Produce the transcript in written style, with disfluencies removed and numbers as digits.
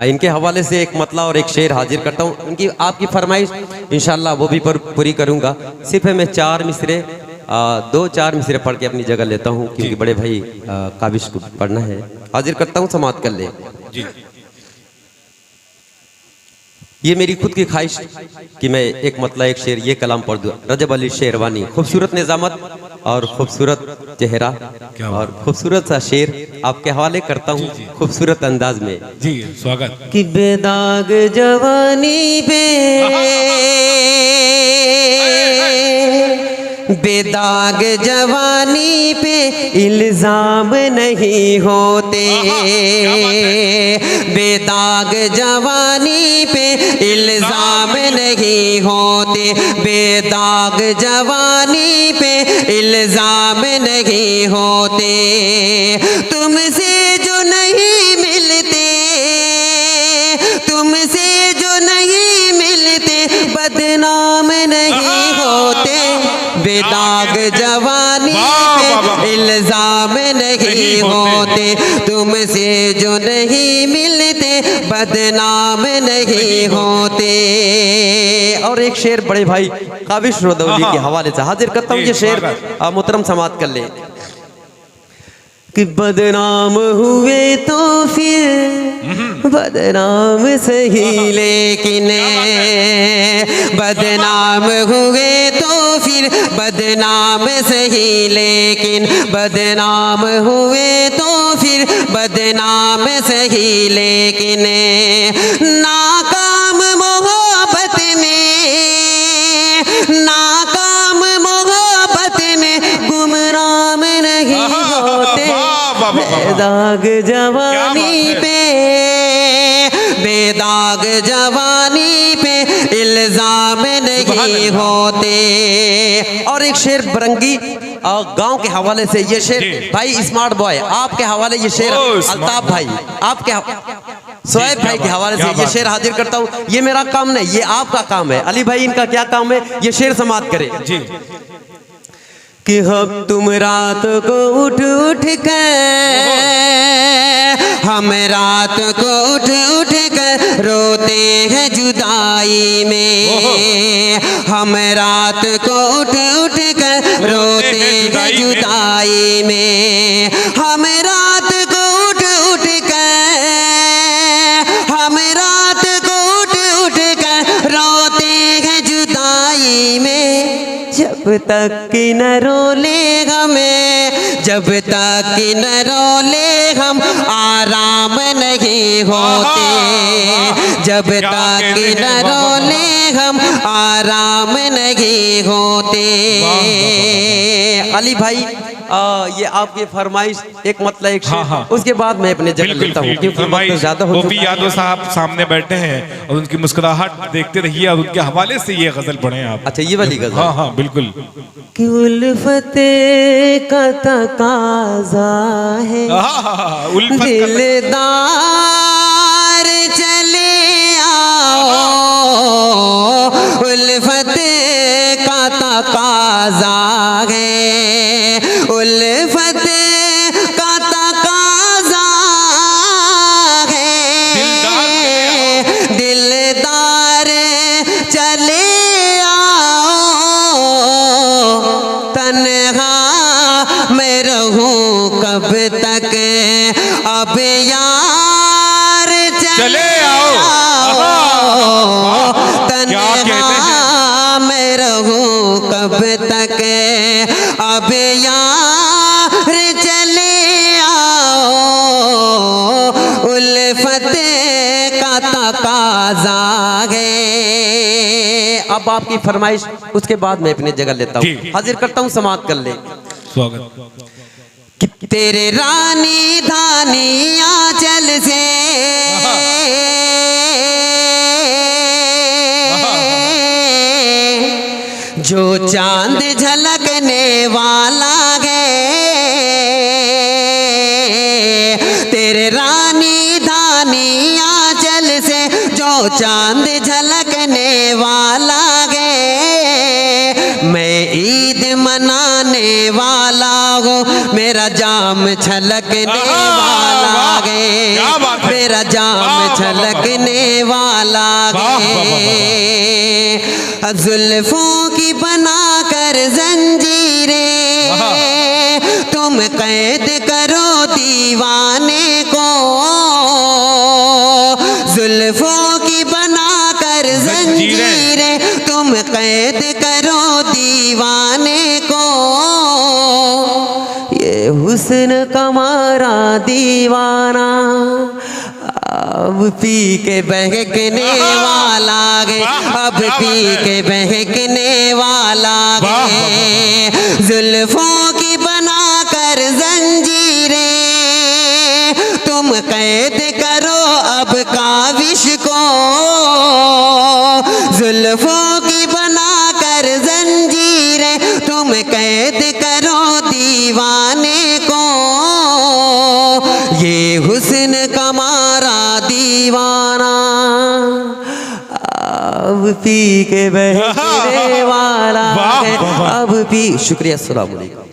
इनके हवाले से एक मतला और एक शेर हाजिर करता हूँ। इनकी आपकी फरमाइश इंशाल्लाह वो भी पूरी करूँगा। सिर्फ मैं 4 मिसरे 2-4 मिसरे पढ़ के अपनी जगह लेता हूँ, क्योंकि बड़े भाई काबिश को पढ़ना है। हाजिर करता हूँ, समाप्त कर ले जी। ये मेरी खुद की ख्वाहिश कि मैं एक मतला एक शेर ये कलाम पढ़ दूँ। रजब अली शेरवानी, खूबसूरत निजामत और खूबसूरत चेहरा और खूबसूरत सा शेर आपके हवाले करता हूँ खूबसूरत अंदाज में जी। स्वागत। कि बेदाग जवानी पे बेदाग जवानी पे इल्जाम नहीं होते, बेदाग जवानी पे इल्जाम नहीं होते, बेदाग जवानी पे इल्जाम नहीं होते। तुमसे जो नहीं मिलते, तुमसे जो नहीं मिलते बदनाम नहीं होते, बेदाग जवानी पे इल्जाम नहीं होते, तुमसे जो नहीं मिलते बदनाम नहीं होते। और एक शेर बड़े भाई काबिश रदौली के हवाले से हाजिर करता हूँ। ये शेर मोहतरम समात कर ले कि बदनाम हुए तो फिर बदनाम सही, लेकिन बदनाम हुए तो फिर बदनाम सही, लेकिन बदनाम हुए तो फिर बदनाम सही, लेकिन नाकाम मोहब्बत में, नाकाम मोहब्बत में गुमराम नहीं होते, बेदाग जवानी पे, बेदाग जवानी पे इल्जाम नहीं होते। और एक शेर बरंगी गांव के हवाले से ये शेर भाई स्मार्ट बॉय आपके हवाले, ये शेर अल्ताफ भाई आपके सोएब भाई के हवाले से ये शेर हाजिर करता हूँ। ये मेरा काम नहीं, ये आपका काम है। अली भाई इनका क्या काम है, ये शेर समाप्त करे जी। कि हम तुम रात को उठ उठ कर, हम रात को उठ उठ कर रोते हैं जुदाई में, हम रात को उठ उठ कर रोते हैं जुदाई में, हम रात को उठ उठ कर, हम रात को उठ उठ कर रोते हैं जुदाई में। जब तक कि न रोले हमें, जब तक कि न रोले हम आराम नहीं होते, जब तक कि न रोले हम आराम नहीं होते। अली भाई ये आपकी फरमाइश एक मतलब एक उसके बाद मैं अपने जगह लेता हूँ, क्योंकि वक्त ज्यादा हो चुका है। यादव साहब सामने बैठे हैं और उनकी मुस्कुराहट देखते रहिए और उनके हवाले से ये गजल पढ़े आप। अच्छा ये वाली गजल? हाँ हाँ बिल्कुल। कि उल्फत का तकाज़ा है, दिलदार चले आओ, उल्फत का तकाज़ा है, उल्फत का तकाज़ा है, दिलदार चले आओ, तन्हा मैं रहूं कब तक, अब यार चले आओ, तन्हा मैं रहूं कब तक, अब यार चले आओ, उल्फत का तकाज़ा है। अब आपकी फरमाइश उसके बाद मैं अपनी जगह लेता हूँ, हाजिर करता हूँ, समाप्त कर ले। स्वागत। कि तेरे रानी धानी आंचल से जो चांद झलकने वाला है, तेरे रानी धानी आंचल से जो चांद झलकने वाला है, मैं ईद मनाने वाला हूँ, मेरा जाम छलकने वाला है, मेरा जाम छलकने वाला गे, जुल्फों की बना कर जंजीरें तुम कैद करो दीवाने को, जुल्फों की बना कर जंजीरें तुम कैद करो दीवाने को। ये हुस्न कमारा दीवाना अब पी के बहकने वाला गे, अब पी के बहकने वाला गे, जुल्फों की बना कर जंजीरें तुम कैद करो अब काविश को, जुल्फों की बना कर जंजीरें तुम कैद करो दीवाने को। ये हुस्न कमारा दीवाना अब पी के बहकने वाला है, अब पी। शुक्रिया, अस्सलाम वालेकुम।